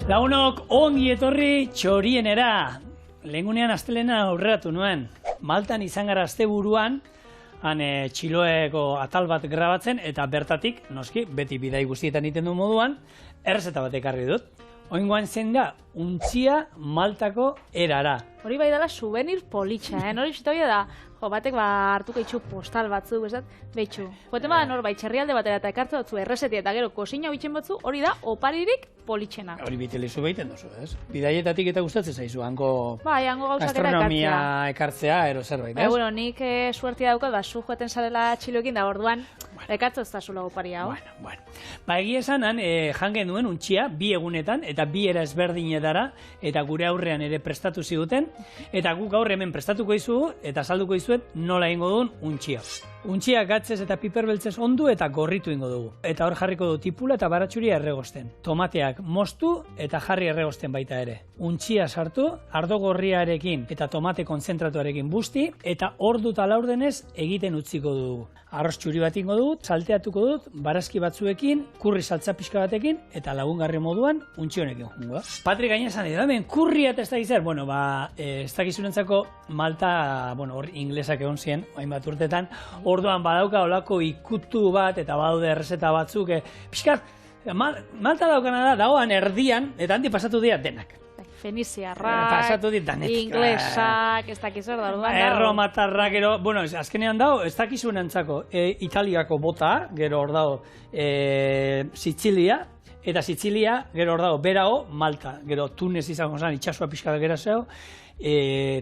Lagunok, ongi etorri txorienera. Lehengunean astelena aurreratu nuen. Maltan izan gara asteburuan, han txiloeko atal bat grabatzen, eta bertatik, noski, beti bidai guztietan egiten du moduan, errezeta bat ekarri dut. Oingoan zen da, untzia Maltako erara. Hori bai dela souvenir politxa, hori zitoia da, batek hartuko itxu postal batzuk, ez dat, behitxu. Joten bada nor, txerrialde batera eta ekartza dutzu errezetia eta gero kosina bitxen batzu, hori da oparirik politxena. Hori bitelezu behiten duzu, ez? Bidaietatik eta gustatzen zaizu, hango gauzak gastronomia ekartzea, ero zerbait, ez? Bueno, nik suertia daukat, zu joaten zarela txiloekin da orduan, ekartza ez da zula opari hau. Bueno. Egia esan, jan genuen untxia, 2 egunetan, eta 2 era ezberdinetara, eta gure aurrean ere prestatu ziguten, eta guk gaur hemen prestatuko izugu, eta salduko izuet nola ingo duen untxia. Untxia gatzez eta piperbeltzez ondu eta gorritu ingo dugu. Eta hor jarriko du tipula eta baratxuria erregosten. Tomateak moztu eta jarri erregosten baita ere. Untxia sartu, ardo gorriarekin eta tomate konzentratuarekin busti, eta ordu eta laurdenez egiten utziko dugu. Arroz txuri bat ingo dut, salteatuko dut, barazki batzuekin, kurri saltza pixka batekin, eta lagungarri moduan untxi honekin jungo. Patri gaina esan edo, hemen kurriat ez da gizar, ez dakizunentzako Malta, hor inglesak egon ziren, hainbat urtetan, orduan badauka olako ikutu bat, eta badaude errezeta batzuk, pixkat, Malta daukana da, dagoan erdian, eta handi pasatu dira denak. Feniziarrak, inglesak, ez dakizor da, orduan dago. Erromatarrak, gero, azkenean dago, ez dakizunentzako Italiako bota, gero hor dago Sizilia, eta Sizilia, gero hor dago Berao, Malta, gero Tunes izango zen, itxasua pixka da gera zeo,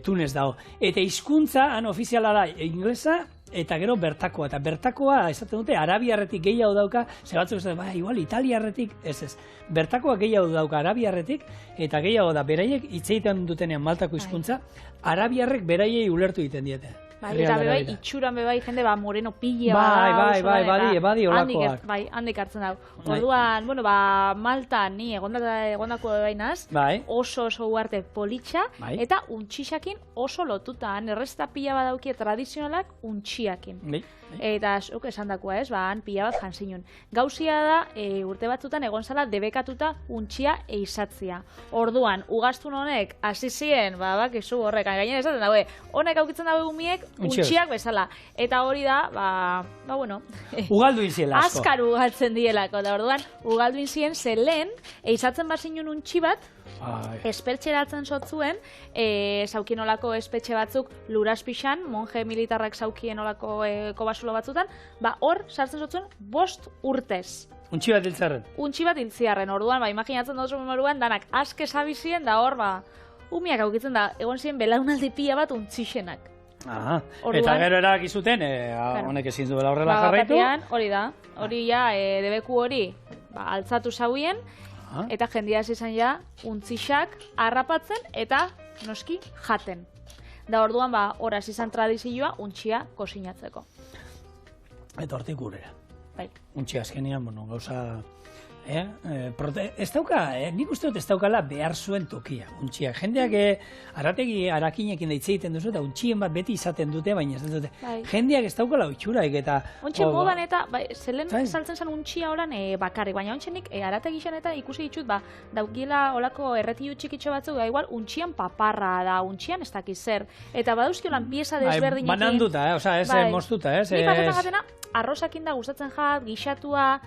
Tunes dago. Eta hizkuntza, han ofiziala da, inglesa, eta gero bertakoa, eta bertakoa, esaten dute, arabiarretik gehiago dauka, ze batzuk esaten, igual italiarretik, ez. Bertakoa gehiago dauka arabiarretik, eta gehiago da, beraiek hitz egiten dutenean Maltako hizkuntza, arabiarrek beraiei ulertu egiten diete. Eta bebai, itxuran bebai, jende, moreno pila badi olakoak. Handik hartzen dago. Orduan, Malta ni egondako bebainaz, oso uarte politxa, eta untxixakin oso lotuta, errezeta pila badaukie tradizionalak untxiakin. Eta esan dakoa ez, han pila bat janzinun. Gauzia da, urte batzutan egon zala debekatuta untxia eizatzia. Orduan, ugaztun honek, hasi ziren, bakizu horrek, gainen esaten dago, honek aukitzen dago umiek, untxiak bezala. Eta hori da, ugaldu inzien asko. Azkar ugaltzen dielako, da orduan, ugaldu inzien, ze lehen, eizatzen bazinun untxi bat, espeltxeratzen zotzuen, zaukien olako espetxe batzuk lurazpixan, monje militarrak zaukien olako kobasulo batzutan, hor sartzen zotzuen 5 urtez. Untxi bat hiltziarren? Untxi bat hiltziarren, orduan, imaginatzen dozu memoruan, danak aske zabizien, da hor, umiak aukitzen da, egon ziren belaunaldi pila bat untzixenak. Eta gero erakizuten, honek ezin duela horrela jarraitu? Hori da, hori ja, debeku hori altzatu zauien, eta jendia izan ja, untzixak harrapatzen eta noski jaten. Da orduan, horaz izan tradizioa untxia kosinatzeko. Eta hortik gurera. Untxia azkenean, gauza... Ez dauka, nik uste dut ez daukala behar zuen tokia, untxiak. Jendeak arategi arakinekin daitze egiten duzu, eta untxien bat beti izaten dute, baina ez dute. Jendeak ez daukala oitxuraik eta... Untxien modan eta, zelen saltzen zen untxia horan bakarrik, baina untxenik arategi izan eta ikusi ditut, daukiela olako erretiu txikitxo batzuk, igual untxian paparra da, untxian ez dakiz zer, eta badauzkiolan pieza desberdinekin... Bananduta, ez moztuta, ez? Nik pasetan gatena, arrozakin da gustatzen jat, gixatua...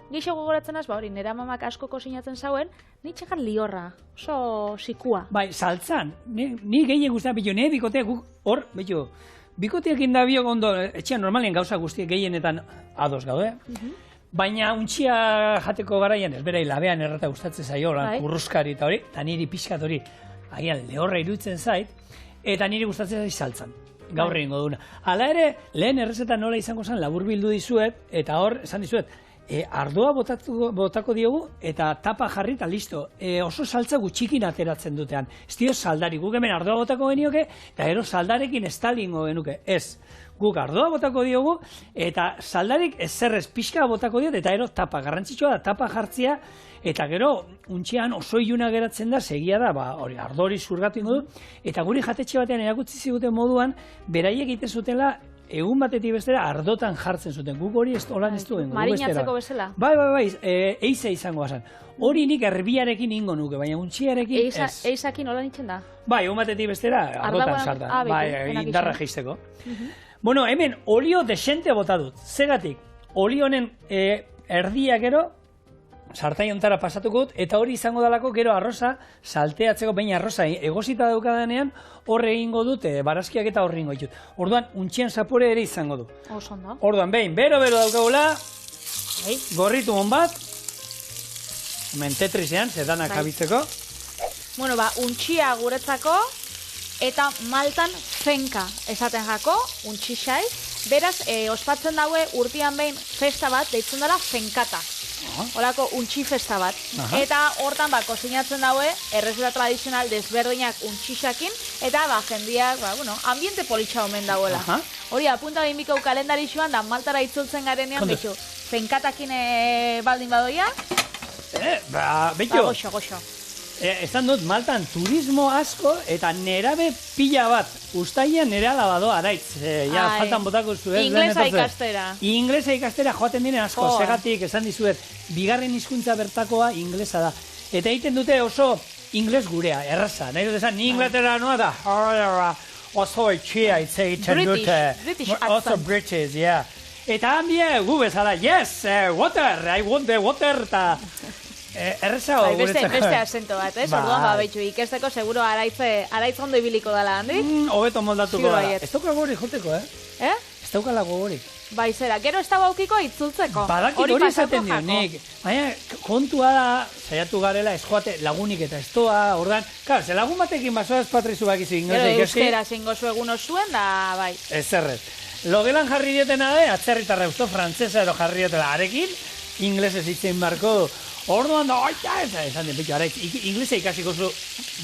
Gixo gogoratzen az, hori, nera mamak asko kosinatzen zauen, nitxekan liorra, oso sikua. Saltzan, ni gehien guztiak bitu, nire bikoteak hor, bitu, bikoteak indabiok ondo, etxean normalien gauza guztiak gehienetan ados gaude, baina untxia jateko garaian ez, berei labean errata gustatzen zaio, kurruskari eta hori, eta niri pixkat hori, agian lehorra iruditzen zait, eta niri gustatzen zait saltzan. Gaur egingo duna. Hala ere, lehen errezeta nola izango zen laburbildu dizuet, eta hor, esan dizuet, ardoa botako diogu eta tapa jarri eta listo. Oso saltza gutxikin ateratzen dutean. Ez dio saldari, guk hemen ardoa botako genioke, eta gero saldarekin estalingo genuke. Ez, guk ardoa botako diogu, eta saldarik ezerrez pixka botako diot, eta gero tapa. Garrantzitsua da tapa jartzia, eta gero untxian oso iluna geratzen da, segia da, ardori zurgatu ingo du, eta guri jatetxe batean erakutsi ziguten moduan, beraiek egiten zutela egun batetik bestera ardotan jartzen zuten. Guk hori holan ez duen. Marinatzeko bezala? Bai, eiza izango basan. Hori nik erbiarekin ingo nuke, baina untxiarekin ez. Eizakin holan itzen da? Bai, egun batetik bestera ardotan sartan. Bai, indarra geisteko. Bueno, hemen olio desente bota dut. Zegatik, olio honen erdia gero, sartai ontara pasatuko dut, eta hori izango dalako gero arroza salteatzeko, baina arroza egosita daukadanean, horre egingo dut, barazkiak eta horre ingo ditut. Orduan, untxien zapore ere izango du. Osondo. Orduan, behin, bero daukagula, gorritu hon bat, hemen tetrisean, zedanak abitzeko. Bueno, untxia guretzako, eta Maltan fenka esaten jako, untxixai. Beraz, ospatzen daue urtean behin festa bat, deitzen dela fenkata. Horako untxi festa bat. Eta hortan kozinatzen daue, errezeta tradizional desberdinak untxixakin, eta jendiak, ambiente politxa omen dauela. Hori, apunta behin biko kalendarixuan, da Maltara itzultzen garenean, betxu, fenkatakin baldin badoia. Betxu, goxo. Esan dut, Maltan turismo asko eta nerabe pila bat. Uztailean nera labado araitz. Faltan botako zuen. Inglesa ikastera. Inglesa ikastera joaten diren asko. Segatik, esan dizuet, bigarren hizkuntza bertakoa inglesa da. Eta egiten dute oso ingles gurea, erraza. Nahi dut esan, ni Inglaterra noa da. Oso etxea egiten dute. British accent. Oso British, yeah. Eta hanbie, gu bezala, yes, water, I want the water, eta... Erreza hau guretzako. Beste asento bat, orduan betxu ikesteko seguro araitz ondo ibiliko dela, handi? Hobeto moldatuko da. Ez dauka gogorik joteko, Ez daukala gogorik. Bai, zera, gero ez dago aukiko itzultzeko. Badakit hori esaten dio, nik. Baina, kontua da, saiatu garela, ez joate lagunik eta ez toa, ordan, ze lagun batekin basoaz patrizu bakizu inglesa ikasi. Gero euskera zingo zu egun osuen, da, bai. Ez zerrez. Logelan jarri diotena da, atzerritarra usto frantzesa edo jarri diotela arekin, inglesez itzen barko du. Orduan da, esan den, inglesa ikasiko zu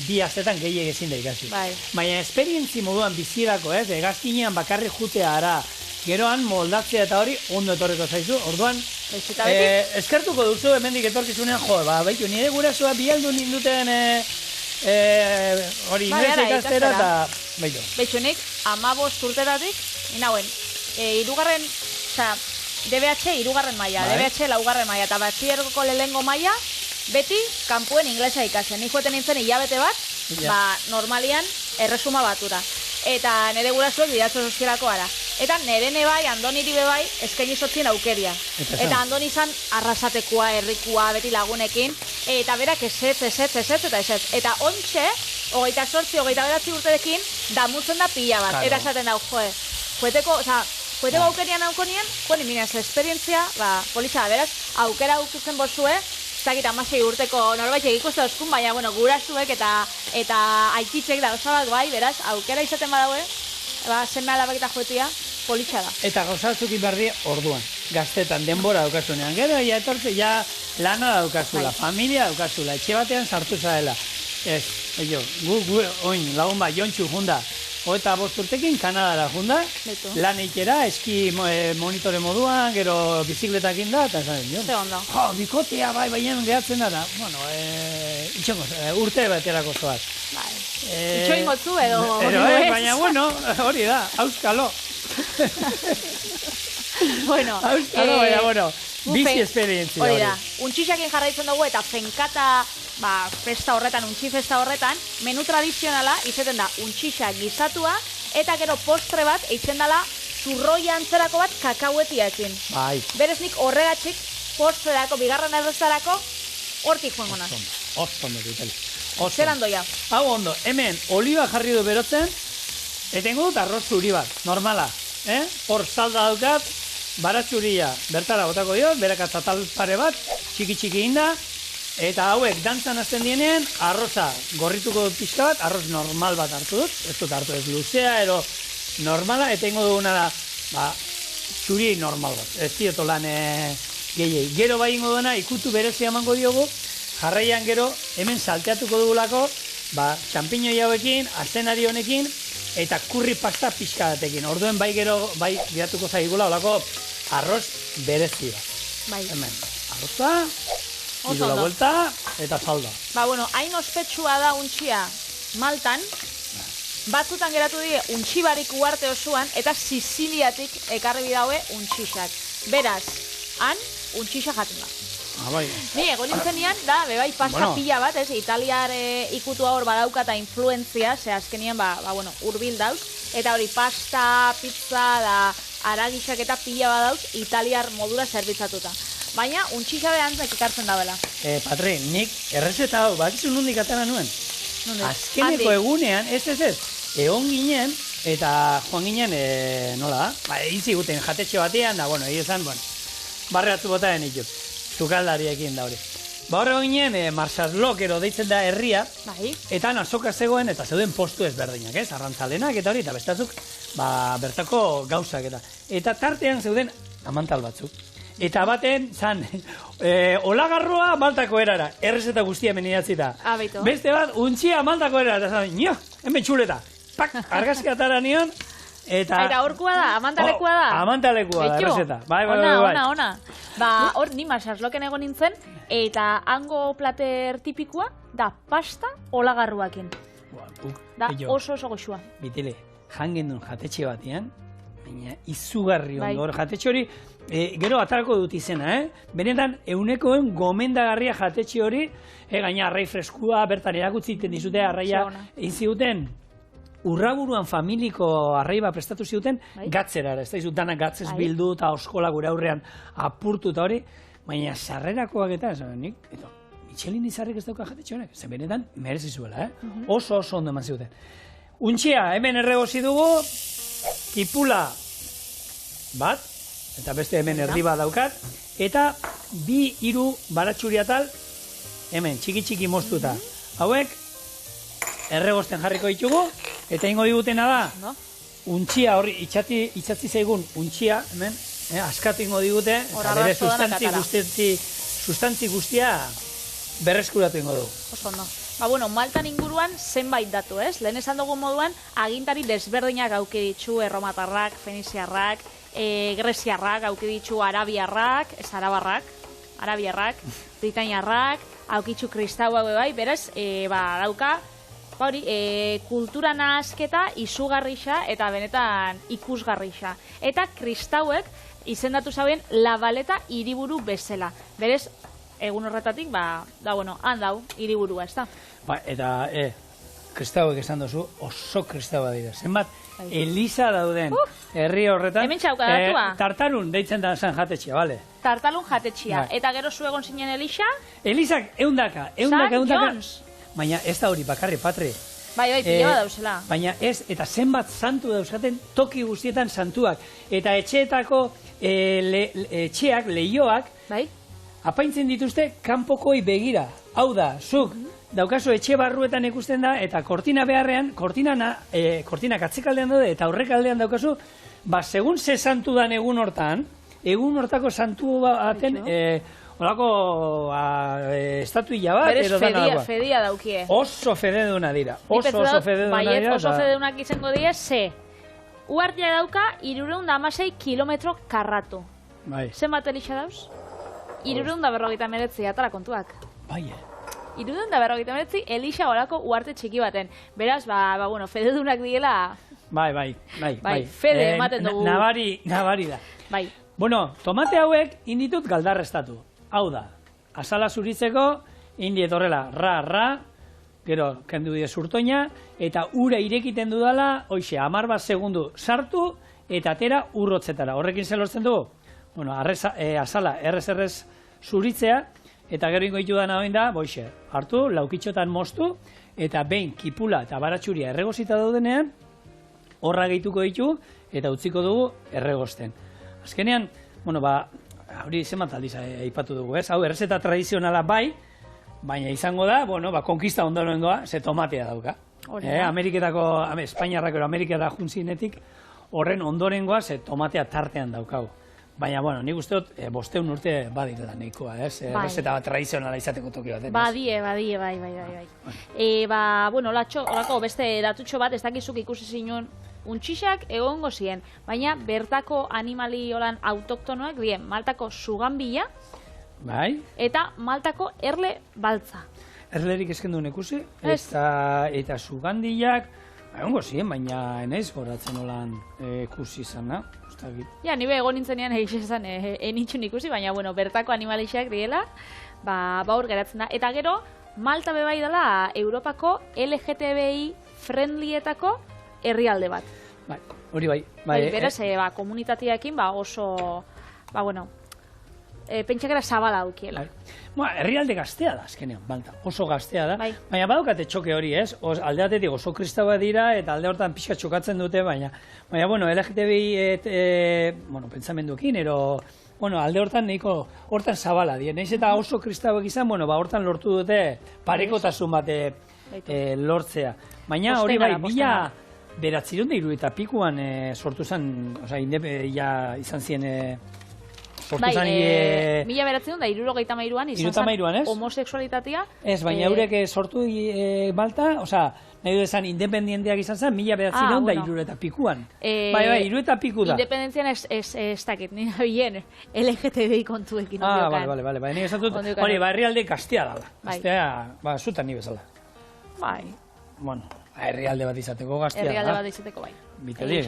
bi astetan gehiek ezin da ikasi. Baina esperientzi moduan bizirako, egazkinean bakarri jutea ara, geroan moldatzea eta hori ondo etorreko zaizu, orduan eskertuko duzu hemendik etorkizunean, baitu, nire gurasoa bialdu ninduten hori inglesa ikastera eta baitu. Baitu, nik 15 urteratik, inauen, irugarren, DBH irugarren maila, DBH laugarren maila, eta batxillergoko lehengo maila, beti kanpuen inglesa ikasen. Nik joeten nintzen hilabete bat, normalian erresuma batura. Eta nire gurasoek bidatzo sozialako ara. Eta nire nebai, Andoniri bebai, eskaini sotzien aukeria. Eta Andoni izan arrasatekoa, herrikua, beti lagunekin, eta berak esetz. Eta ontxe, 28-29 urterekin, damutzen da pila bat. Eta esaten dau, Kueteko aukerian aukonien, joan minez esperientzia, politxa, beraz, aukera aukitzen bozue, zakit 16 urteko norbait egikuste oskun, baina, gurasuek eta aititzek da osabak bai, beraz, aukera izaten badaue, seme alabak eta joetia, politxa da. Eta gauzatzukin berdi orduan, gaztetan, denbora daukasunean. Gero, etortze, lana daukazula, familia daukazula, etxe batean sartu zaela. Ez, gu, oin, lagun bat, Jontxu junda, 25 urtekin Kanadara junda, lan eitera, eski monitore moduan, gero bizikletakin da, eta esan den, Ze ondo. Bikotea bai, baina gehatzen dara, itxongo, urte baterako zoaz. Itxo ingotzu edo... Baina, hori da, auskalo. Auskalo, baina, bizi esperientzia hori. Hori da, untxixakin jarraitzen dugu eta fenkata festa horretan, untxi festa horretan, menu tradizionala izaten da untxixa gizatua eta gero postre bat eitzen dela zurroia antzerako bat kakauetiakin. Berez nik horregatxik postrerako, bigarren errezarako hortik joango naz. Ondo, Vitali. Zer andoia? Hau ondo, hemen oliba jarri du berotzen, etengo dut arroz zuri bat, normala. Hor salda daukat, baratxuria bertara botako dio, berak atzatal pare bat, txiki inda, eta hauek dantzan hasten dienean, arroza gorrituko dut pixka bat, arroz normal bat hartu dut, ez dut hartu ez luzea, ero normala, eta ingo duguna da, txuri normal bat, ez dioto lan gehiei. Gero bai ingo duena, ikutu berezia emango diogu, jarraian gero, hemen salteatuko dugulako, txampiñoi hauekin, azenari honekin, eta kurri pasta pixka batekin. Orduen bai gero, bai bidatuko zaigula, olako arroz berezia. Hemen, arroza, idu la vuelta, eta salda. Hain ospetsua da untxia Maltan, Batzutan geratu die untxibarik uarte osoan, eta Siziliatik ekarri bidaue untxixak. Beraz, han untxixa jaten da. Ni, egon nintzenian, da, bebai pasta pila bat, Italiar ikutua hor badaukata influenzia, ze azkenien, urbil dauz, eta hori pasta, pizza, da, aragixak eta pila badauz, Italiar modura zerbitzatuta. Baina, untxixa behan ekartzen da bela. Patri, nik errezeta hau, bakizu nondik atara nuen? Azkeneko egunean, ez, egon ginen, eta joan ginen, nola da? Izi guten jatetxe batean, da, egizan, barreatzu bota denitu. Zukaldariekin da hori. Horre ginen, Marsaslok ero deitzen da herria, eta azoka zegoen, eta zeuden postu ezberdinak, arrantzalenak eta hori, eta bestatzuk, bertako gauzak eta. Eta tartean zeuden amantal batzuk. Eta baten, zan, olagarroa maltako erara, errezeta guztia menidatzita. Beste bat, untxia maltako erara, eta zan, nio, hemen txuleta, pak, argazki atara nion, eta horkua da, amantalekua da. Amantalekua da, errezeta. Ona. Hor, ni Marsasloken egon nintzen, eta hango plater tipikua da pasta olagarruakin. Da oso goxua. Bitele, jangen duen jatetxe batean, baina izugarri ondo. Jatetxe hori, gero atarako dut izena, benetan, eunekoen gomendagarria jatetxe hori, gaina arrai freskua, bertan erakutziten dizute, arraia inziguten, Urraburuan familiko arraiba prestatu ziuten gatzerara, ez da izut danak gatzez bildu eta oskola gure aurrean apurtu eta hori, baina sarrerakoak eta, nik, Michelin izarrik ez dauka jatetxe honek, zen benetan merezi zuela, oso ondo eman ziuten. Untxia, hemen erregozi dugu, kipula bat, eta beste hemen erdi bat daukat, eta 2-3 baratxuri atal, hemen, txiki moztuta. Hauek, erregosten jarriko ditugu, eta ingo digutena da, untxia horri, itxatzi zaigun untxia, hemen, askatu ingo digute, eta bere sustantzi guztia berreskuratu ingo dugu. Oso ondo. Maltan inguruan zenbait datu, ez? Lehen esan dugun moduan, agintari desberdinak auki ditzu, erromatarrak, feniziarrak, greziarrak, auki ditzu arabiarrak, ez arabiarrak, britainiarrak, aukitzu kristaua bai, beraz, dauka, kultura nahasketa izugarrixa eta benetan ikusgarrixa. Eta kristauek izendatu zauen La Valeta hiriburu bezala. Berez, egun horretatik, han dau, hiriburua, ez da? Eta, kristauek esan duzu, oso kristaua dira. Zenbat, Eliza dauden herri horretan. Hemen txauka datua. Tartarun deitzen da zan jatetxea, bale? Tartalun jatetxea. Eta gero zu egon zinen Eliza? Elizak, eundaka. Baina ez da hori bakarri, Patri. Bai, pila bat dauzela. Baina ez, eta zenbat santu dauzkaten toki guztietan santuak. Eta etxeetako etxeak, lehioak, apaintzen dituzte kanpokoi begira. Hau da, zuk, daukazu etxe barruetan ikusten da, eta kortina beharrean, kortinak atzekaldean daude, eta aurrekaldean daukazu, segun ze santu dan egun hortako santu baten, holako estatuilla bat, edo dana dagoa. Berez fedia daukie. Oso fededuna dira. Oso fededunak izango dira, uartia dauka 316 kilometro karratu. Zenbat Eliza dauz? 349 atara kontuak. Bai, 349 Eliza horako uarte txiki baten. Beraz, fededunak diela... Bai. Fede ematen dugu. Nabari da. Bai. Bueno, tomate hauek inditut galdarrestatu. Hau da, azala zuritzeko, indiet horrela, ra, gero, kendu die zurtoina, eta ura irekiten dudala, hoxe, 10 segundu sartu, eta atera urrotzetara. Horrekin zelortzen dugu? Bueno, azala, errez zuritzea, eta gero ingo ditu dana hoin da, hoxe, hartu, laukitxotan moztu, eta behin kipula eta baratxuria erregozita daudenean, horra gehituko ditu, eta utziko dugu erregosten. Azkenean, hori zenbat aldiz aipatu dugu, ez? Hau, errezeta tradizionala bai, baina izango da, konkista ondorengoa, ze tomatea dauka. Ameriketako, Espainiarrako Ameriketara juntzinetik, horren ondorengoa, ze tomatea tartean daukau. Baina, nik uste dut, 500 urte badirela nahikoa, ez? Errezeta tradizionala izateko toki bat. Badie, bai. Olako beste datutxo bat, ez dakizuk ikusi zinuen, untxixak egongo ziren, baina bertako animali holan autoktonoak dien, Maltako suganbila eta Maltako erle baltza. Erlerik esken duen ikusi, eta sugandilak, Egongo ziren, baina enaiz goratzen olan ikusi izan, Ja, nibe egon nintzenean egizan enitxun ikusi, baina, bueno, bertako animalixak diela, hor geratzen da. Eta gero, Malta bebai dela Europako LGTBI friendlyetako herrialde bat. Bai, hori bai. Beraz, komunitateekin oso, pentsakera zabala aukiela. Herrialde gaztea da, azkenean, Malta. Oso gaztea da. Baina badukate txoke hori, ez? Alde batetik oso kristaua dira eta alde hortan pixka txokatzen dute, baina, LGTBI, pentsamenduekin, alde hortan nahiko hortan zabala dira. Naiz eta oso kristauek izan, hortan lortu dute parekotasun bat lortzea. Baina hori bai, 1970 sortu zen, izan ziren... Bai, 1973an izan zen homosexualitatea. Ez, baina eurek sortu Malta, nahi du esan independienteak izan zen, 1973an. Bai, 73 da. Independentzian ez dakit, nina bien LGTBI kontuekin. Bale, nire esatut, hori, herrialde gaztea dala. Gaztea, zutan ni bezala. Bai. Bueno, herrialde bat izateko gaztea da. Herrialde bat izateko bai. Biteli.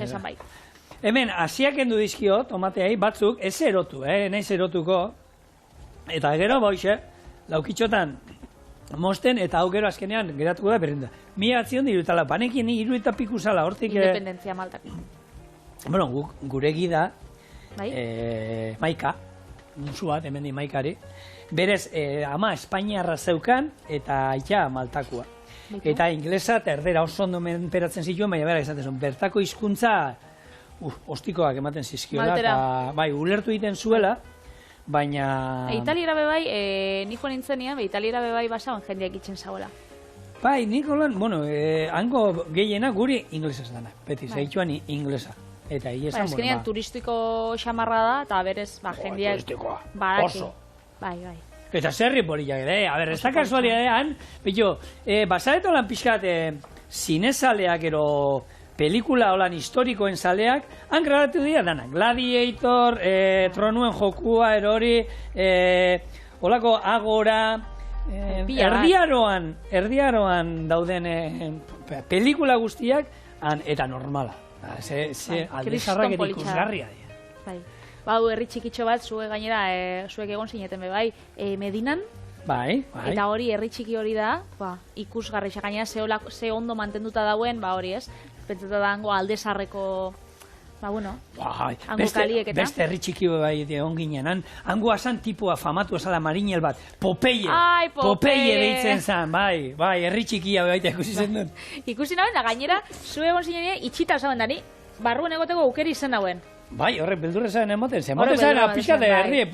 Hemen, asiak endu dizkio, tomateai, batzuk, ez erotu, naiz erotuko. Eta gero, laukitxotan mosten, eta hau gero azkenean geratuko da berrenda. 1973, panekin 70 zala, hortik... Independentzia Maltako. Bueno, gure gida, Maika, musu bat, hemen di Maikari, berez, ama Espainiarra zeukan, eta aita Maltakoa. Eta inglesa eta erdera oso ondo menperatzen zituen, baina bera esaten bertako hizkuntza ostikoak ematen zizkiola, bai, ulertu egiten zuela, baina... Italiera bebai, niko nintzenean, italiera bebai basaban jendeak itzen zagoela. Bai, Nikolan, hango gehiena guri inglesez dana, beti, zehituan inglesa. Eta egia esan, turistiko xamarra da, eta berez, jendeak... Turistikoa, oso. Bai. Eta zerri poliak ere, ez da kasualidadean, basareto lan pixkat, zinezaleak ero pelikula holan historikoen zaleak, han grabatu dira dana. Gladiator, Tronuen jokua, erori, holako Agora, erdiaroan dauden pelikula guztiak, eta normala. Aldezarrak ere ikusgarria dira. Bau, herri txikitxo bat, zuek gainera, zuek egon zineten bebai, Medinan. Bai. Eta hori, herri txiki hori da, ikusgarri, gainera, ze ondo mantenduta dauen, hori ez, pentsatu da hango aldezarreko, hango kaliek eta. Beste herri txiki bai egon ginen, hango asan tipua famatu esala marinel bat, Popeye. Popeye deitzen zen, bai, herri txikia baita ikusi zen dut. Ikusi nauen, da gainera, zu egon zinen itxita osaben dani, barruen egoteko aukeri zen nauen. Bai, horrek beldurre zaren emoten, zemoten zaren apizkat herri.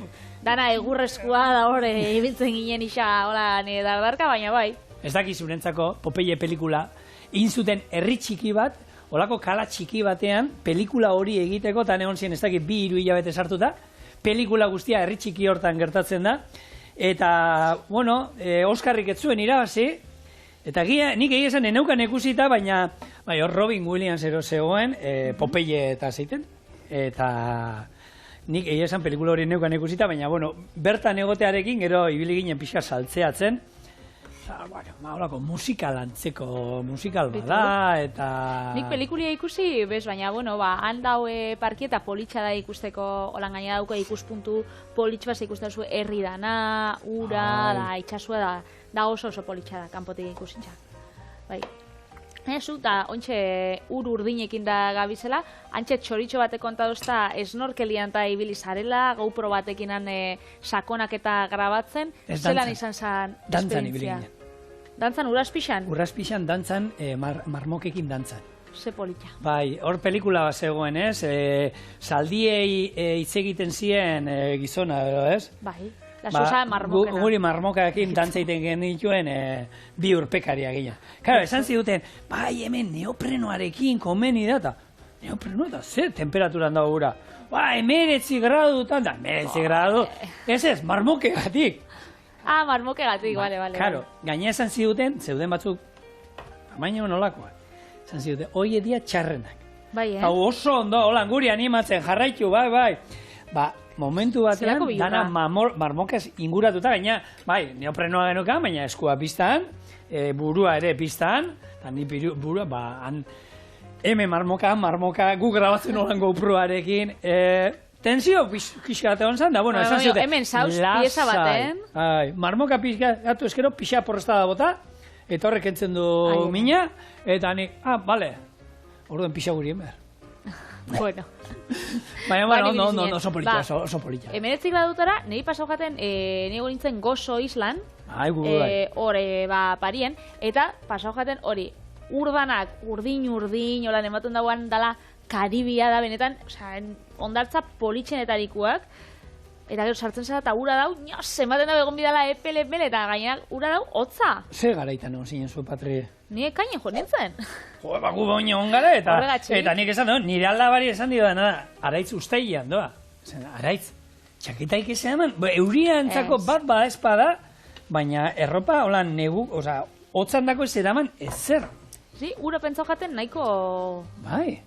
Dana egurrezkoa da hori, ibiltzen ginen isa, hola, nire dardarka, baina bai. Ez dakizurentzako, Popeye pelikula, inzuten herri txiki bat, holako kala txiki batean, pelikula hori egiteko, eta egon ziren ez dakit 2-3 hilabete sartuta, pelikula guztia herri txiki hortan gertatzen da, eta, Oskarrik ez zuen irabazi, eta nik egia esan eneukan ikusita, baina, hor Robin Williams ero zegoen, Popeye eta zeiten, eta nik egia esan pelikula hori neukan ikusita, baina, bertan egotearekin, gero ibili ginen pixka saltzeatzen, holako musikal antzeko musikal bada, eta... Nik pelikulia ikusi, bez, baina, han daue parkieta politxa da ikusteko, holan gaina dauko ikuspuntu politx bat ikusten zu herri dana, ura, da, itxasua da oso politxa da, kanpotik ikusitza. Bai. Zu, da, ontxe urdinekin da gabizela, antxe txoritxo batek kontadozta snorkelian eta ibili zarela, GoPro batekin sakonak eta grabatzen, zelan izan zan dantzan ibili ginen. Dantzan, uraspixan? Uraspixan dantzan, marmokekin dantzan. Ze politxa. Bai, hor pelikula bat zegoen, ez? Zaldiei hitz egiten ziren gizona, ez? Bai. Guri marmokaekin dantzaiten genituen bi urpekaria gina. Claro, esan ziduten, bai, hemen neoprenoarekin komeni data. Neoprenoa da, zer temperaturan dago gura? Bai, 19 gradutan da, 19 gradu. Ez, marmokegatik. Marmokegatik, bale. Claro, gaina esan ziduten, zeuden batzuk, tamaino nolakoa. Esan ziduten, hoi edia txarrenak. Bai, Hau oso ondo, holan guri animatzen, jarraitu, bai. Momentu batean, dana marmokez inguratuta, baina, neoprenoa genukan, baina eskua piztan, burua ere piztan, eta ni burua, hemen marmoka, gu grabatzen olan GoProarekin, tensio pixka bat egon zan, da, bueno, esan ziote, hemen zauz, pieza baten. Marmoka pixka gatu eskero, pixa porreztada bota, eta horrek entzen du mina, eta nik, bale, orduen pixa gurien behar. Bueno. Baina, bueno, oso politia. Hemenetzik badutara, niri pasau jaten, nigo nintzen Gozo islan, hori, parien, eta pasau jaten hori, urdanak, urdin, holan ematen dagoan dala Karibia da benetan, ondartza politxenetarikuak, eta gero sartzen zara eta ura dau, ematen dago egon bidala epel, eta gainean ura dau, hotza. Ze garaitan egon zinen zu, Patri? Ni ekainen jo nintzen. Jo, gu baina ongara, eta nik esan dut, nire aldabari esan dio da, araitz usteian doa. Araitz, txakitaik esan eman, euria entzako bat bada espada, baina erropa, hola, negu, oza, hotzan dako ez eraman ezer. Si, ura pentsau jaten nahiko... Bai.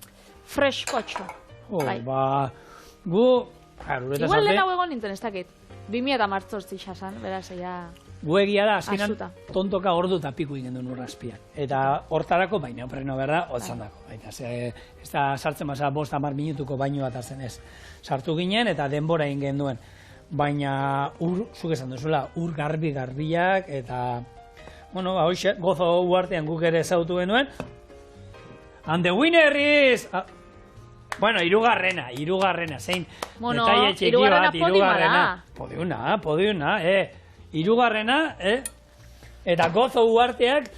Fresh potxo. Gu... Igual lehenago egon nintzen ez dakit. 2018 xasan, beraz, ja... Gu egia da, azkenan tontoka ordu eta piku ingen duen urrazpiak. Eta hortarako, baina opreno berda, hotzan dako. Ez da sartzen basa 5-10 minutuko baino bat azen ez. Sartu ginen eta denbora ingen duen. Baina zuk esan duzula, ur garbiak eta... Bueno, hoxe, Gozo uartean guk ere zautu genuen. And the winner is... Bueno, irugarrena, zein detalle txiki bat, irugarrena. Podiuna, irugarrena, eta Gozo uarteak,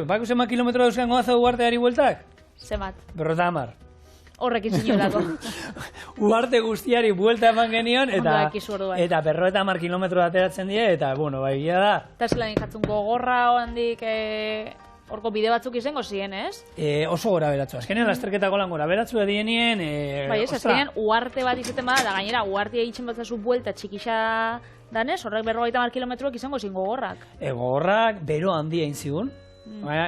bako zema kilometro dauzkan Gozo uarteari bueltak? Zemat. 50. Horrek izin jolako. Uarte guztiari buelta eman genion, eta 50 kilometro ateratzen die, eta, bueno, bai, gila da. Eta zelan ikatzun gogorra handik... Horko bide batzuk izango ziren, ez? Oso gora beratzu. Azkenean, lasterketako lan gora beratzu edienien... Bai, ez, azkenean, uarte bat izaten bada, da gainera, uartia egiten bat zazu buelta txikixa danez, horrek 50 kilometroak izango zin gogorrak. Gogorrak, bero handia inzigun.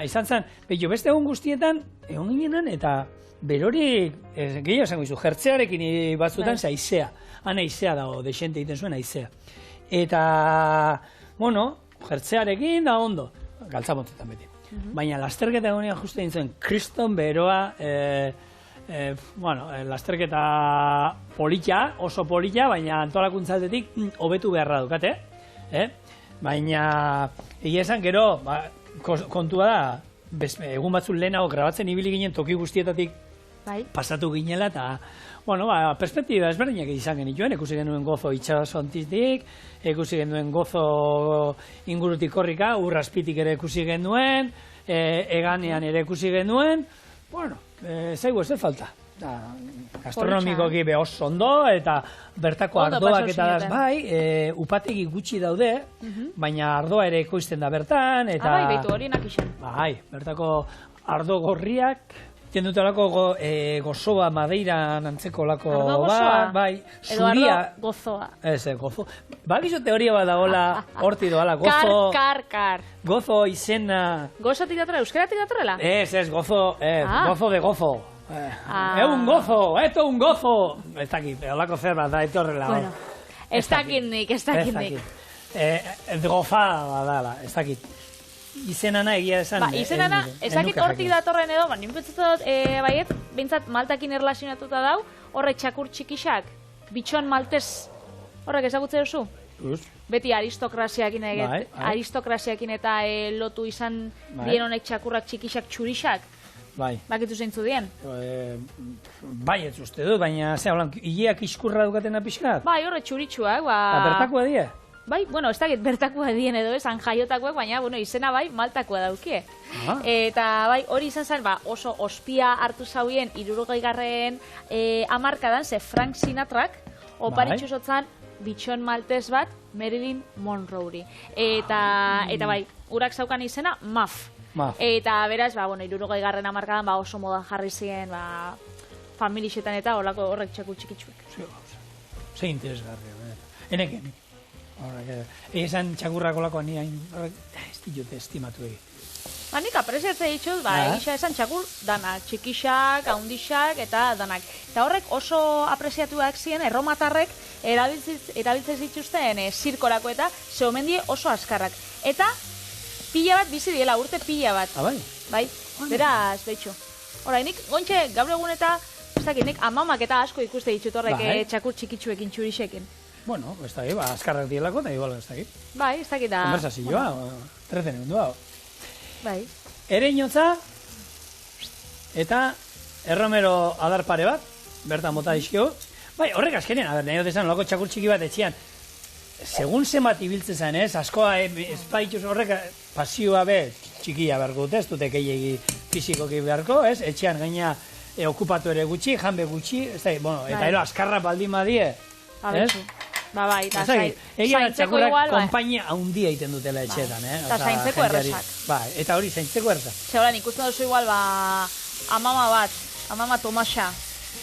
Izan zen, beste egun guztietan, egon ginenan, eta berorik, gehiago esango izu, jertzearekin batzutan, aizea. Han aizea dago, desente egiten zuen aizea. Eta, bueno, jertzearekin da ondo, galtzamotzetan beti. Baina lasterketa egonean justu egin zuen kriston beroa, lasterketa politia, oso politia, baina antolakuntzaldetik hobetu beharra dukate. Baina egia esan gero, kontua da, egun batzuk lehenago grabatzen ibili ginen toki guztietatik pasatu ginela, eta perspektiba ezberdinak izan genituen, ikusi genuen Gozo itxasontitik, ikusi genuen Gozo ingurutik korrika, urrazpitik ere ikusi genuen, eganean ere ikusi genuen, zaigu ez falta. Gastronomikoki oso ondo, eta bertako ardoak eta daz upategi gutxi daude, baina ardoa ere ekoizten da bertan, eta... Bai, behitu horienak izan. Bai, bertako ardo gorriak, jendutelako gozoa Madeiran antzeko lako bat, bai, zuria... Edo ardo gozoa. Ez, gozo. Bakizu teoria bat dagoela, horti doala, gozo... Kar. Gozo izena... Gozotik datorela, euskeratik datorela? Ez, gozo, gozo de gozo. Un gozo, eto un gozo! Ez dakit, olako zer bat da, etorrela. Bueno, ez dakit nik. Gofada dala, ez dakit. Izenana egia esan... Izenana, ez dakit hortik datorren edo, ninpetzatot, baiet, bintzat maltakin erlazionatuta dau, horrek txakur txikixak, bitxon maltez, horrek ezagutze duzu? Beti aristokraziakin eta lotu izan dien honek txakurrak txikixak txurixak. Bakitu zeintzu dien? Bai, ez uste dut, baina hileak iskurra dukatena pixkat? Bai, horre txuritxuak. Bertakoa die? Bai, bueno, ez dakit bertakoa dien edo ez, jaiotakoak, baina izena bai, maltakoa daukie. Eta bai, hori izan zen, oso ospia hartu zauien 60. hamarkadan, ze Frank Sinatrak, oparitxu zotzan bitxon maltez bat Marilyn Monroe-ri. Eta bai, urak zaukan izena, MAF. Eta beraz, 60. hamarkadan oso modan jarri ziren familixetan eta horrek txakur txikitzuek. Ze interesgarria, eneken. Esan txakurrako lakoan nian, ez ditut estimatu egin. Nik apresiatzea ditut, egisa esan txakur danak, txikixak, haundixak eta danak. Eta horrek oso apresiatuak ziren, erromatarrek erabiltzen zituzten zirkorako eta ze omen die oso askarrak. Eta pila bat bizi diela, urte pila bat. Bai? Bai, beraz, behitxo. Hora, nik, gontxe, gaur egun eta, ez dakit, nik amamak eta asko ikuste ditut horrek txakur txikitsuekin, txurixekin. Bueno, ez dakit, azkarrak dielako, eta igual ez dakit. Bai, ez dakit da. Konversazioa, entretenimendua. Bai. Ereinotza eta erromero adar pare bat, bertan bota dizkio. Bai, horrek azkenean, nahi dut esan, loko txakur txiki bat etxean, segun zenbat ibiltzen zen, askoa espaituz horrek pasioa txikia beharko dute, ez dute gehiagi fizikoki beharko, etxean gaina okupatu ere gutxi, janbe gutxi, eta ero askarra baldin badie, ez? Ba, bai, eta zaintzeko igual, kompainia handia egiten dutela etxetan, eta zaintzeko erresak. Bai, eta hori zaintzeko erresak. Zegoelan, ikusten duzu igual, amama bat, amama Tomasa,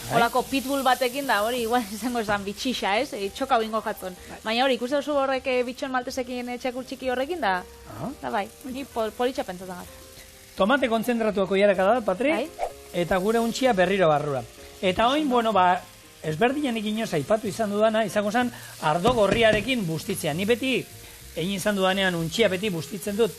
holako pitbull batekin da, hori, igual izango esan bitxixa, txoka bingo jatzen. Baina hori, ikusten duzu horrek bitxon maltesekin txakur txiki horrekin da, da bai, ni politxa pentsatzen gat. Tomate kontzentratuako jareka da, Patri, eta gure untxia berriro barrura. Eta oin, bueno, ezberdinenik inoz aipatu izan dudana, izango zen ardo gorriarekin bustitzea. Ni beti, egin izan dudanean untxia beti bustitzen dut,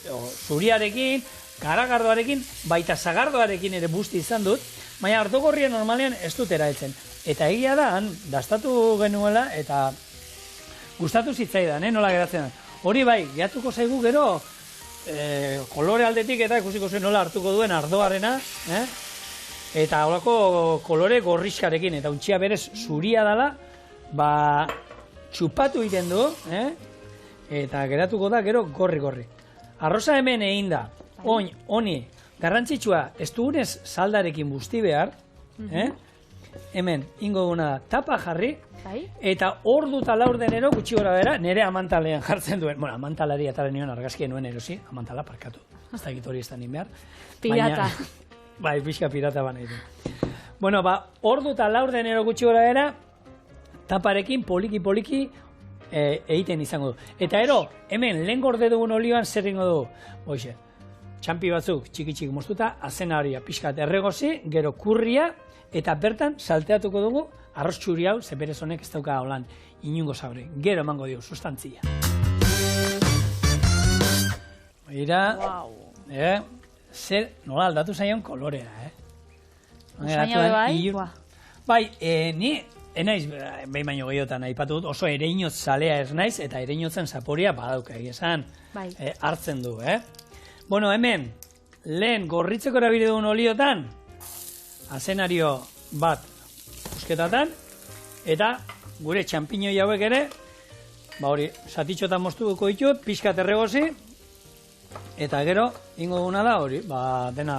zuriarekin, garagardoarekin, baita zagardoarekin ere busti izan dut, baina ardo gorria normalean ez dut erailtzen. Eta egia da, dastatu genuela, eta gustatu zitzaidan, nola geratzen. Hori bai, gehatuko zaigu gero, kolore aldetik eta ikusiko zuen nola hartuko duen ardoarena, eta holako kolore gorrizkarekin, eta untxia berez zuria dela, txupatu egiten du, eta geratuko da gero gorri-gorri. Arroza hemen egin da, honi, garrantzitsua, ez dugunez saldarekin busti behar, hemen, ingo duguna tapa jarri, eta ordu eta laurdenero gutxi gora bera, nire amantalean jartzen duen, bueno, amantalari ataren nion argazkien nuen erosi, amantala parkatu, ez da egitori ez da nin behar. Pirata. Bai, pixka pirata bana ditu. Bueno, ordu eta laurdenero gutxi gora bera, taparekin poliki-poliki egiten izango du. Eta ero, hemen, lehen gorde dugun olioan zer ingo du, hoxe, txampi batzuk txiki-txiki moztuta, azenaria pixkat erregozi, gero kurria, eta bertan salteatuko dugu arroz txuri hau, ze berez honek ez dauka holan inungo zabre. Gero emango dio, sustantzia. Oira, zer, nola aldatu zaion kolorea, Usaino bai? Bai, ni, enaiz, behin baino gehiotan aipatu dut, oso ereinotz zalea ez naiz, eta ereinotzen zaporia badauka, esan, hartzen du, Bueno, hemen, lehen gorritzeko erabili duen oliotan, azenario bat busketatan, eta gure txampiñoi hauek ere, hori, satitxotan moztuko ditut, pixkat erregozi, eta gero, ingo duguna da, hori, dena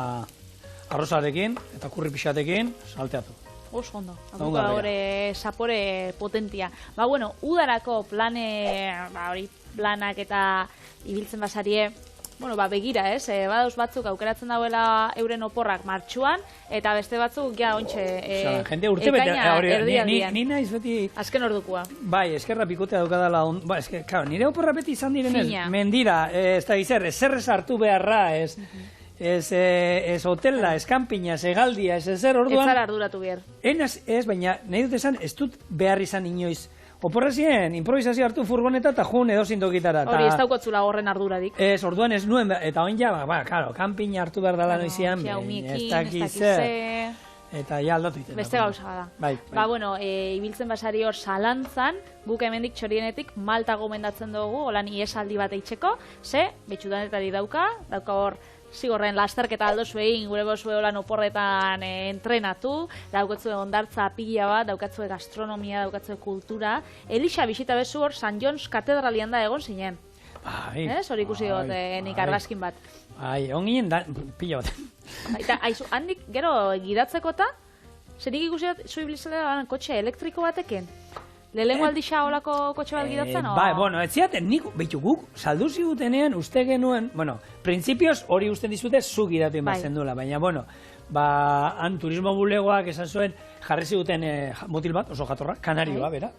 arrozarekin, eta kurri pixatekin, salteatu. Oso ondo, abuka hori sapore potentia. Bueno, udarako planak eta ibiltzen basarie, begira, badauz batzuk aukeratzen dauela euren oporrak martxuan, eta beste batzuk, ontxe, ekaina erdialdian. Ni naiz beti... Azken ordukua. Bai, eskerra pikotea daukadala, nire oporra beti izan direnez, mendira, ez da gizar, ez hartu beharra, ez hotela, ez kanpina, ez egaldia, ez zer orduan... Ez zara arduratu behar. Ez, baina nahi dut esan, ez dut behar izan inoiz. Oporrezien, improvisazio hartu furgoneta eta jun edo zintokitara. Hori, ez daukotzula horren arduradik. Ez, orduan ez nuen, eta oin ja, karo, kanpina hartu behar dala noizian, ez dakize, eta ja aldatu iten. Beste gauza da. Bueno, ibiltzen basari hor salantzan, guk hemendik txorienetik Malta gomendatzen dugu, holan iesaldi bat eitzeko, betxudanetari dauka hor, zigorren lasterketa aldozu egin, gure gozue holan oporretan entrenatu, daukatzue ondartza pila bat, daukatzue gastronomia, daukatzue kultura. Elixa bisita bezu hor, St. John's katedralian da egon zinen. Hori ikusi dut nik argazkin bat. Egon ginen da, pila bat. Eta, handik, gero, gidatzeko eta, zenik ikusi dut, zu ibilizela kotxe elektriko batekin? Lehenko aldixa holako kotxe bat gidatzen? Bueno, ez ziaten, nik, behitu guk, saldu zigutenean, uste genuen, printzipioz hori usten dizute zu gidatu inbazen duela, baina, han turismo bulegoak esan zuen, jarri ziguten motil bat, oso jatorra, kanarioa, bera.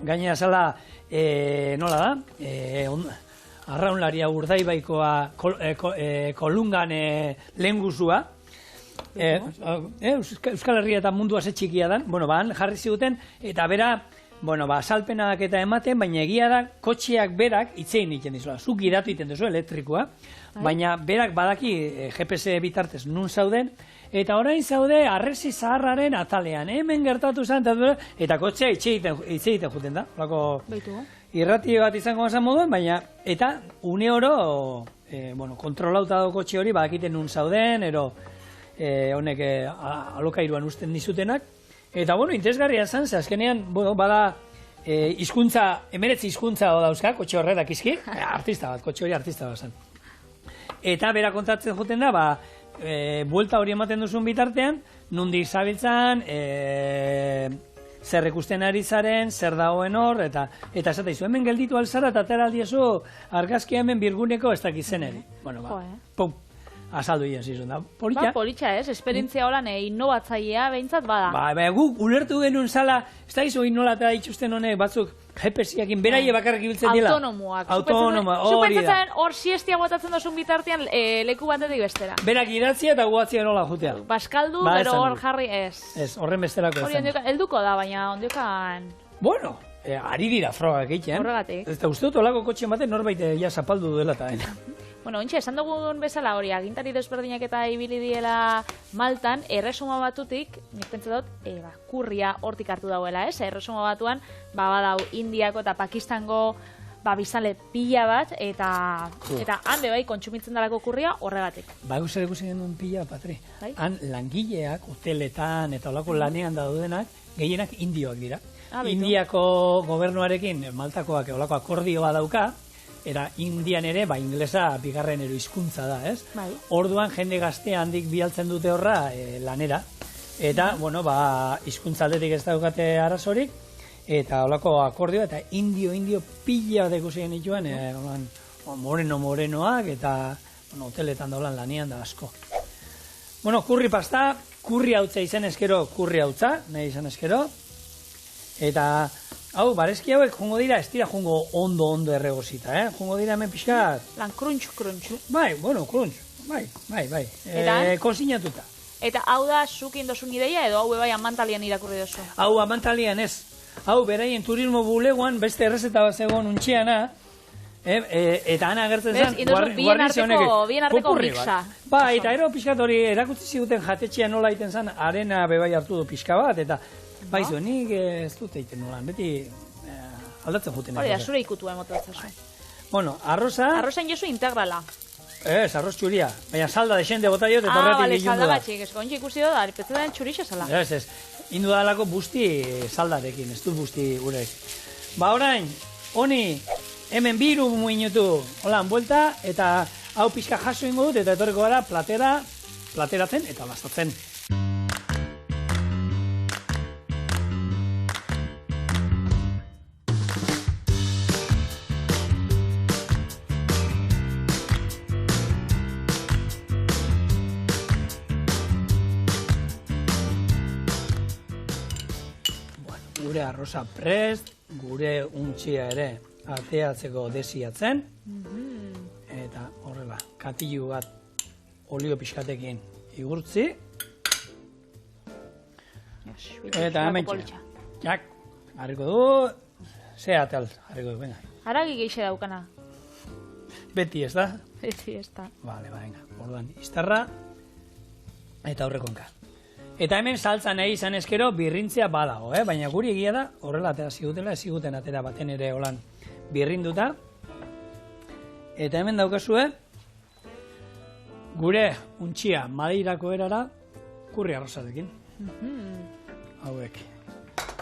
Gainera zala, nola da, arraunlaria urdaibaikoa kolungan lehenguzua, Euskal Herria eta mundua ze txikia dan, han jarri ziguten, eta bera, bueno, salpenak eta ematen, baina egia da, kotxeak berak itzein egiten dizula. Zuk gidatu egiten duzu elektrikoa, baina berak badaki GPS bitartez nun zauden, eta orain zaude Harresi Zaharraren atalean, hemen gertatu zen, eta kotxea itxe egiten juten da. Irrati bat izango bazan moduen, baina, eta une oro, kontrolauta dago kotxe hori, badakiten nun zauden, ero honek alokairuan usten dizutenak. Eta, interesgarria zen, ze azkenean, bada hizkuntza, 19 hizkuntza dauzka, kotxe horretak izki, artista bat, kotxe hori artista bat zen. Eta bera kontatzen joten da, buelta hori ematen duzun bitartean, nondik zabiltzan, zer ikusten ari zaren, zer dagoen hor, eta esateizu, hemen gelditu alzara eta atera aldiezu argazkia hemen birguneko ez dakizen eri. Pum, azaldu ia zizun da. Politxa ez, esperientzia holan innovatzailea behintzat bada. Guk ulertu genuen zala, ez da izu inolata dituzten honek batzuk GPS-iakin, beraie bakarrik ibiltzen dila. Autonomoak. Autonomoak, hori da. Zupentzatzen hor siestia guatatzen dozun bitartean leku batetik bestera. Berak idatzia eta guatzia nola jutea. Baskaldu, gero hor jarri ez. Ez, horren besterako ez. Hori helduko da, baina ondiokan... Bueno, ari dira frogak egiten. Horregatik. Ez da uste dut olako kotxe baten norbait ja zapaldu duela eta. Bueno, ontsa, esan dugun bezala hori, agintari desberdinak eta ibili diela Maltan, erresuma batutik, nik pentsa dut, kurria hortik hartu dauela, ez? Erresuma batuan, badau Indiako eta Pakistango bizale pila bat, eta han bebai kontsumitzen dalako kurria horregatik. Zer ikusi genuen pila, Patri. Han langileak, hoteletan eta olako lanean daudenak, gehienak indioak dira. Indiako gobernuarekin, Maltakoak olako akordioa dauka, era Indian ere, inglesa bigarren ero hizkuntza da, ez? Orduan jende gazte handik bialtzen dute horra lanera. Eta, hizkuntza aldetik ez daukate arazorik, eta holako akordio, eta indio pila dekusi genituen, morenoak, eta hoteletan daulan lanean da asko. Kurri pasta, kurri hautza izan eskero, kurri hautza, nahi izan eskero, eta... Hau, barezki hauek jungo dira, ez dira jungo ondo erregozita, jungo dira hemen pixkat... Lan crunch. Crunch, bai. Konsinatuta. Eta hau da zukin dozun ideia edo hau bai amantalian irakurri dozu? Hau amantalian ez. Hau, beraien turismo bulegoan, beste errezeta bat zegoen untxiana, eta ana agertzen zen... Bien arteko mixa. Bai, eta ero pixkat hori erakutsi ziguten jatetxea nola iten zen, arena bebai hartu du pixka bat, eta... Baizu, nik ez dut egiten nolan, beti aldatzen juten. Hori da, zure ikutua emotatzazu. Bueno, arroza... Arrozen jesu integrala. Ez, arroz txuria. Baina salda desende bota jo, eta horretik gilundu da. Salda batxik, ez kontxe ikusi da, petzen txurixa zala. Ez, indu dalako busti saldarekin, ez dut busti urek. Orain, honi, hemen biru muinutu, holan, buelta, eta hau pixka jaso ingo dut, eta etorreko gara plateratzen eta lastatzen. Gure arroza prest, gure untxia ere ateatzeko desiatzen, eta horrela, katilu bat olio pixkatekin igurtzi, eta hemen txak, harriko du, ze atal, harriko du, venga. Haragi geixe daukana. Beti ez da? Beti ez da. Vale, venga, orduan, iztarra, eta horrekonka. Eta hemen saltza nahi izan eskero birrintzea badago, baina guri egia da, horrela atera zigutela, ziguten atera baten ere holan birrinduta. Eta hemen daukazue, gure untxia Madeirako erara kurri arrozarekin. Hauek.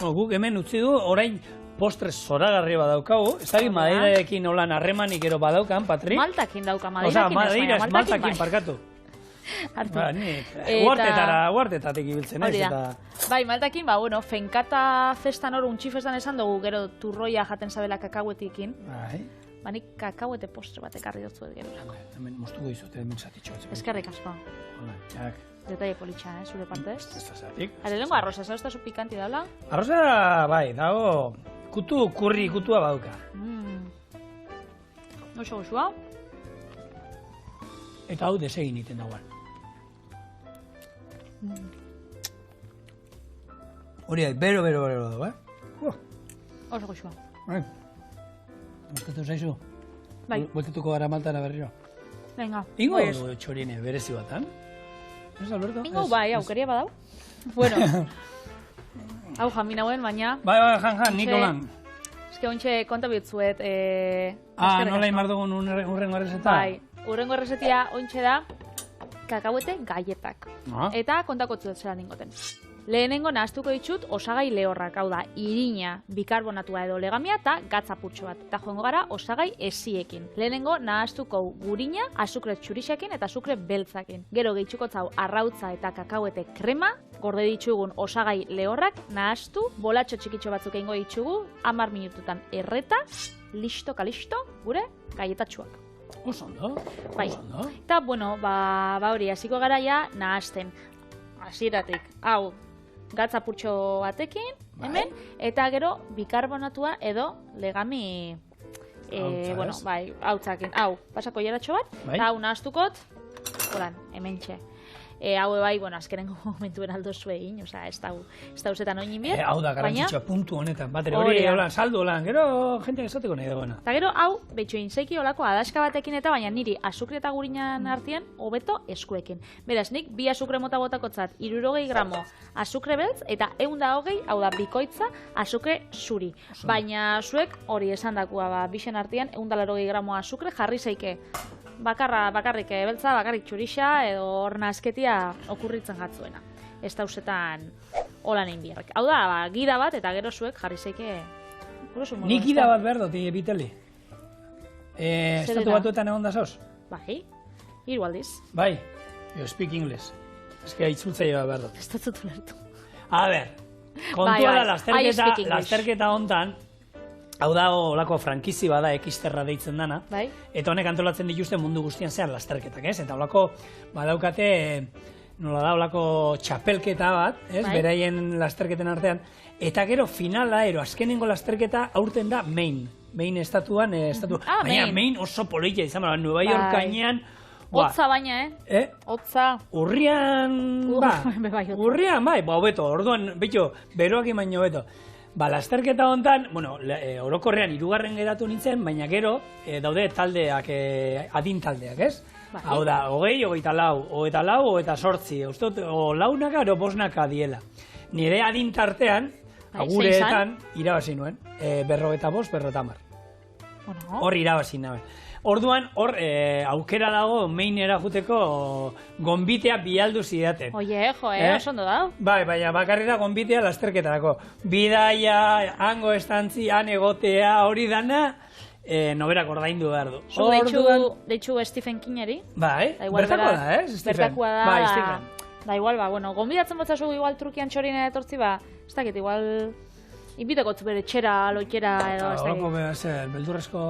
Guk hemen utzi du, orain postre zoragarri badaukagu, ez dakit Madeirarekin holan harremanik ero badaukan, Patri? Maltakin dauka, Madeirakin ez, Maltakin parkatu. Uartetatik ibiltzen ez. Bai, Maltakin, fenkata festan hor, untxi festan esan dugu, gero turroia jaten zabela kakauetikin. Nik kakauete postre bat ekarri dut zuet gero. Hemen moztuko izute, hemen zatitxo. Eskerrik asko. Hola, txak. Detalle politxa, zure partez. Ez da zatik. Ale, lengo arroza, zau ez da zu pikanti daula? Arroza, bai, dago, kurri kutua bauka. Oso gozua. Eta hau desegin iten dagoan. Hori, bero dago, Oso goxua. Gustatu zaizu? Bai. Bueltatuko gara Maltara berriro. Venga. Ingo txorine berezi batan? Ez, Alberto? Ingo, bai, aukeria badau. Bueno. Hau jamin hauen, baina... Bai, jan, Nikolan. Eske ontxe konta bitzuet... Nola imar dugun urrengo errezeta? Bai, urrengo errezetia ontxe da kakauete gaietak. Eta kontakotzuet zelan ingoten. Lehenengo nahaztuko ditut osagai lehorrak, hau da, irina, bikarbonatua edo legamia eta gatzapurtxo bat. Eta joango gara osagai esiekin. Lehenengo nahaztuko gurina, azukre txurixekin eta azukre beltzakin. Gero gehitxuko zau arrautza eta kakauete krema, gorde ditugun osagai lehorrak, nahaztu, bolatxo txikitxo batzuk egingo ditugu, 10 minututan erreta, listo kalisto, gure gaietatxuak. Oso ondo. Bai. Eta, bueno, hori, hasiko garaia nahazten. Hasieratik, hau, gatzapurtxo batekin, hemen, eta gero bikarbonatua edo legami, bueno, bai, hautzakin, hau, pasako jaratxo bat, eta hau nahaztukot, holan, hemen txe. Hau bai, bueno, azkenengo momentuen aldo zuegin, oza, ez da usetan oinin bier. Hau da, garantzitxoa puntu honetan, batera hori, saldo holan, gero jente esateko nahi dagoena. Eta gero, hau, betxo inseiki olako adaska batekin eta, baina niri azukre eta gurinan artean, hobeto eskuekin. Beraz, nik bi azukre mota botakotzat, 60 gramo azukre beltz, eta 120, hau da, bikoitza, azukre zuri. Baina, zuek, hori esan dakua, bixen artean, 180 gramo azukre jarri zeike. Bakarrik beltza, bakarrik txurixa, edo hor nazketia okurritzen gatzuena. Ez da usetan holan egin biharrek. Hau da, gida bat, eta gero zuek jarri zeike... Nik gida bat behar dut, biteli. Estatu batuetan egon da zauz? Bai, hiru aldiz. Bai, you speak English. Ez que itzultzaile bat behar dut. Ez da zutu lertu. A ber, kontua da lasterketa hontan, hau da olako frankizi bada Xterra deitzen dana, eta honek antolatzen dituzte mundu guztian zehar lasterketak, ez? Eta olako badaukate, nola da, olako txapelketa bat, ez? Beraien lasterketen artean, eta gero finala, azkenengo lasterketa aurten da Maine estatuan, baina Maine oso polita izan, Nueva York gainean, Hotza baina, Hotza. Urrian, bai, hobeto, orduan, beroak imaino hobeto. Lasterketa hontan, bueno, orokorrean 3. geratu nintzen, baina gero daude taldeak, adin taldeak, ez? Hau da, 20, 24, 28, uste, o launaka, ero bosnaka diela. Nire adin tartean, agureetan, irabazi nuen, 45, 50. Hor irabazi nuen. Orduan, hor, aukera dago Mainera juteko gonbitea bialdu zidaten. Oie, oso ondo da. Bai, baina bakarri da gonbitea lasterketarako. Bidaia, hango estantzi, han egotea, hori dana, noberak ordaindu behar du. Zu deitxu Stephen Kingeri. Bai, bertakoa da, Bertakoa da. Bai, Stephen. Da, igual, bueno, gonbidatzen botzazu igual trukian txorina etortzi, ez dakit, igual... Inbiteko bere txera, loikera, edo ez dakit. Horako behar zen, beldurrezko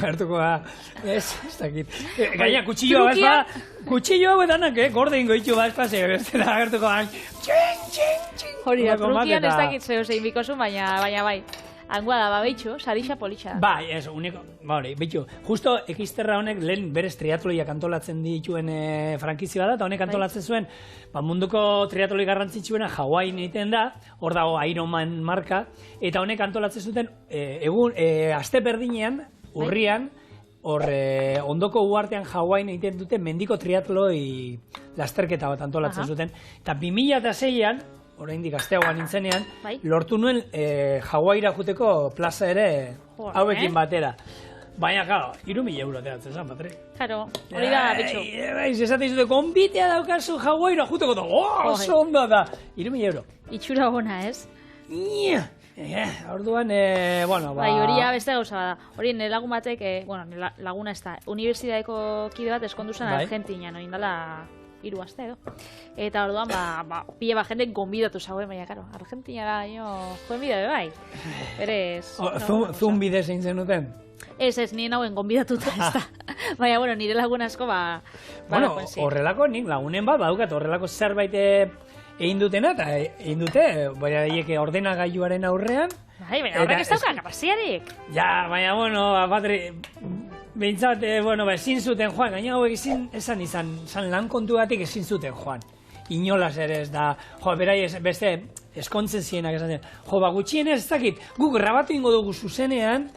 gertuko da, ez dakit. Gaina, kutsilloa ez ba, kutsilloa edanak, gorde ingo ditu ba, ez pase, ez da gertuko da, txin. Hori da, trukian ez dakit zeo zein bikozu, baina bai. Angua da, behitxu, sarixa politxa da. Bai, ez, uniko, behitxu. Justo, Xterra honek lehen berez triatloiak antolatzen dituen frankizia da, eta honek antolatzen zuen, munduko triatloi garrantzitsuena Hawaii egiten da, hor dago Ironman marka, eta honek antolatzen zuten, aste berdinean, urrian, hor ondoko uartean Hawaii egiten dute mendiko triatloi lasterketa bat antolatzen zuten, eta 2006an, oraindik gazteagoa nintzenean, lortu nuen Hawaira juteko plaza ere hauekin batera. Baina, claro, 3.000 euro ateratzen zan, Patri. Claro, hori da, bitxo. Esaten zute, konbitea daukazu Hawaira juteko da, oso ondo da. 3.000 euro. Itxura gona, ez? Orduan, bueno, bai, hori beste gauza da. Hori, nire lagun batek, bueno, laguna ez da, unibertsitateko kide bat eskondu zen Argentinan, hori indala... 3 aste edo. Eta orduan, pila jende gonbidatu zauen, baina, karo, Argentinara joen bidea, bai. Berez... Zun bidez egin zenuten? Ez, nire nauen gonbidatuta ez da. Baina, bueno, nire lagun asko, bueno, horrelako, nik lagunen badaukat, horrelako zerbait egin dutena, eta egin dute, baina daieke ordenagailuaren aurrean. Bai, baina horrek ez dauka, kapaziarik. Ja, baina, bueno, Patri... Behintzat, bueno, ezin zuten joan, gaina hauek izan lan kontu batik ezin zuten joan. Inolaz ere ez da, berai beste eskontzen zienak esaten, jo, gutxienez ez dakit, guk grabatu ingo dugu zuzenean,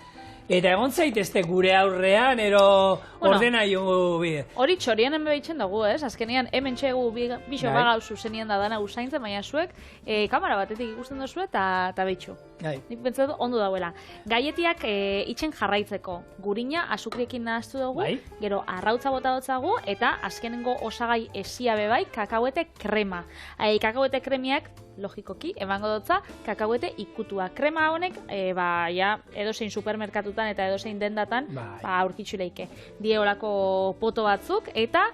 eta egon zaitezte gure aurrean, ero ordena jo bide. Hori txorianen behaitzen dugu, ez? Azkenean, hemen txegu bixo bagau zuzenian da dana usaintzen, baina zuek kamera batetik ikusten duzu eta behitxu. Nik pentsatu ondo dauela. Gaietiak itxen jarraitzeko. Gurina azukriekin nahaztu dugu, gero arrautza bota dotzagu, eta azkenengo osagai esia bebai, kakauete krema. Kakauete kremiak, logikoki, emango dotza, kakauete ikutua. Krema honek, edozein supermerkatutan eta edozein dendatan, aurkitzu leike. Die horako poto batzuk, eta,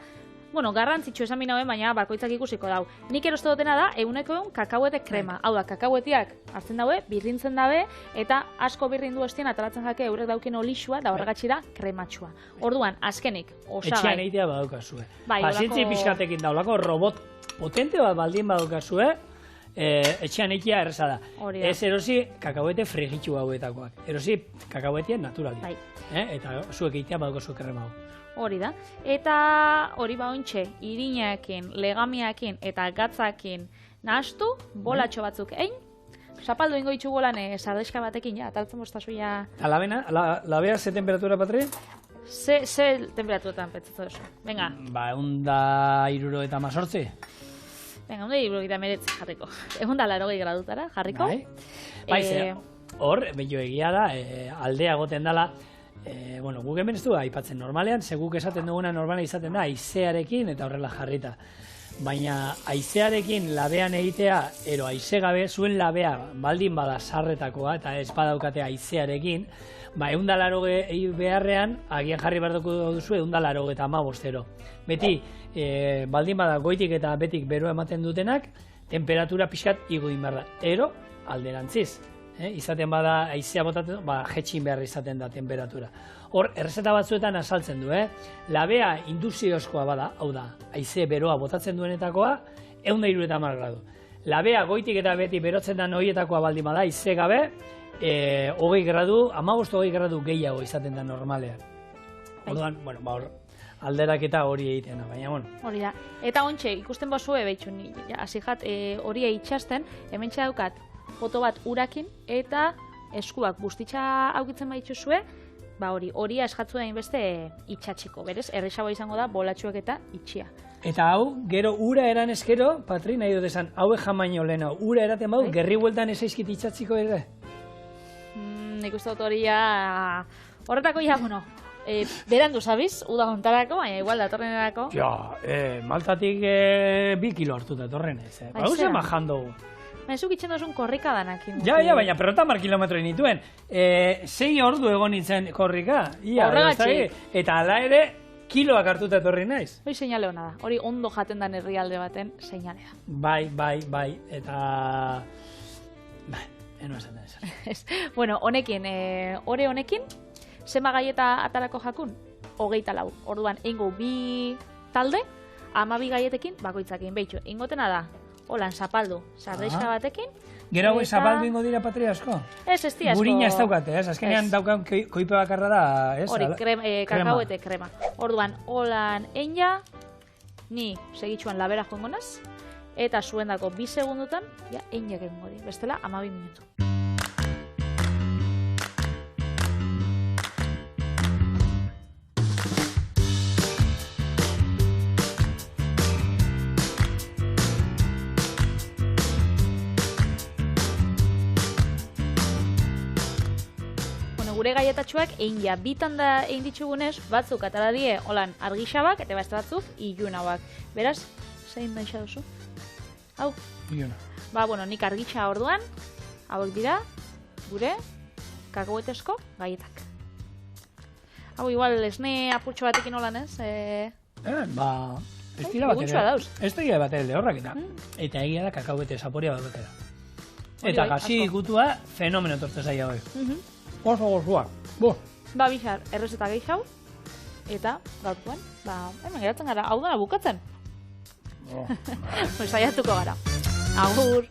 garrantzitsu esan binauen, baina bakoitzak ikusiko dau. Nik eroste dutena da, egun kakauete krema. Hau da, kakauetiak hartzen daue, birrintzen dabe, eta asko birrindu estien ataratzen jake eurek dauken olixua, da horregatxi da krematxua. Orduan, azkenik, osagai. Etxean eitea badaukazue. Pasintzi pixkatekin daulako robot potente bat baldin badaukazue, etxean eitea erreza da. Ez erosi kakauete frigitxu hauetakoak. Erosi kakauetien naturali. Eta zuek eitea badaukazu krema hau. Hori da. Eta hori ontxe, irinaekin, legamiakin eta gatzakin nahastu, bolatxo batzuk egin. Zapaldu ingo itxu bolan sardeska batekin, ataltzen bostazu ja. Eta labea ze temperatura, Patri? Ze temperaturetan petzatu duzu. Venga. Eunda 78. Venga, eunda 79 jarriko. Eunda 80 gradutara jarriko. Hor, bello egia da, aldea goten dala, guk hemen ez du aipatzen normalean, guk esaten duguna normala izaten da, haizearekin eta horrela jarrita. Baina haizearekin labean egitea, haize gabe, zuen labea baldin bada sarretakoa eta ez badaukate haizearekin, 180 beharrean, agian jarri behar duzu 185. Beti, baldin bada goitik eta betik beroa ematen dutenak, temperatura pixkat igo behar da. Ero, alderantziz. Izaten bada haizea botatzen, jetxin behar izaten da temperatura. Hor, errezeta batzuetan asaltzen du, labea industriozkoa bada, hau da, haize beroa botatzen duenetakoa, 170 gradu. Labea goitik eta beti berotzen da horietakoa baldin bada, haize gabe, 20 gradu, 15-20 gradu gehiago izaten da normalean. Orduan, hor, alderaketa hori egiten da, baina, Hori da. Eta ontxe, ikusten bozue, behitxu, hasi jat, hori itxasten, hemen daukat, foto bat urakin eta eskuak bustitza aukitzen baitxuzue, hori eskatzu da inbeste itxatxiko, berez, errexagoa izango da bolatxuek eta itxia. Eta hau, gero ura eran eskero, Patri, nahi dut esan, hau jamaino lehena, ura eraten bau, gerri bueltan ez aizkit itxatxiko ere? Nik uste dut hori horretako berandu zabiz, uda hontarako, baina igual datorrenerako. Maltatik 2 kilo hartuta datorrenez, hau zen bajando. Zuk itxen duzun korrika danak. Baina perrota mar kilometro nituen. 6 ordu egon nintzen korrika. Eta ala ere, kiloak hartuta etorri naiz. Hori seinale hona da. Hori ondo jaten den herrialde baten seinalea. Bai. Eta... eno esan da ez. Honekin, zema gaieta atarako jakun? 24. Orduan, ingo 2 talde, 12 gaietekin bakoitzakin. Behitxo, ingotena da. Holan, zapaldu, sardeiska batekin. Gero hau zapaldu ingo dira, Patri, asko? Ez esti asko. Gurina ez daukate, ez? Azkenean daukan koipe bakarra da, ez? Hori, kakauete krema. Orduan, holan eina, ni segitxuan labera joango naz, eta zuendako 2 segundutan, einak egingo di. Bestela, 12 minutu. Gure gaietatxoak egin bitan da egin ditugunez, batzuk atara die holan argixabak eta beste batzuk ilunauak. Beraz, zein da duzu? Hau? Iluna. Nik argixa orduan, hauek dira, gure kakauetesko gaietak. Hau, igual, esne apurtxo batekin holan ez? Ez dira batera lehorrak eta egia da kakauete zaporia bat batera. Eta gazi ikutua fenomeno tortze zaila hori. Gozoa. Bixar, errezeta gehiago, eta gaurkoan, hemen geratzen gara, hau dana bukatzen. Saiatuko gara. Agur!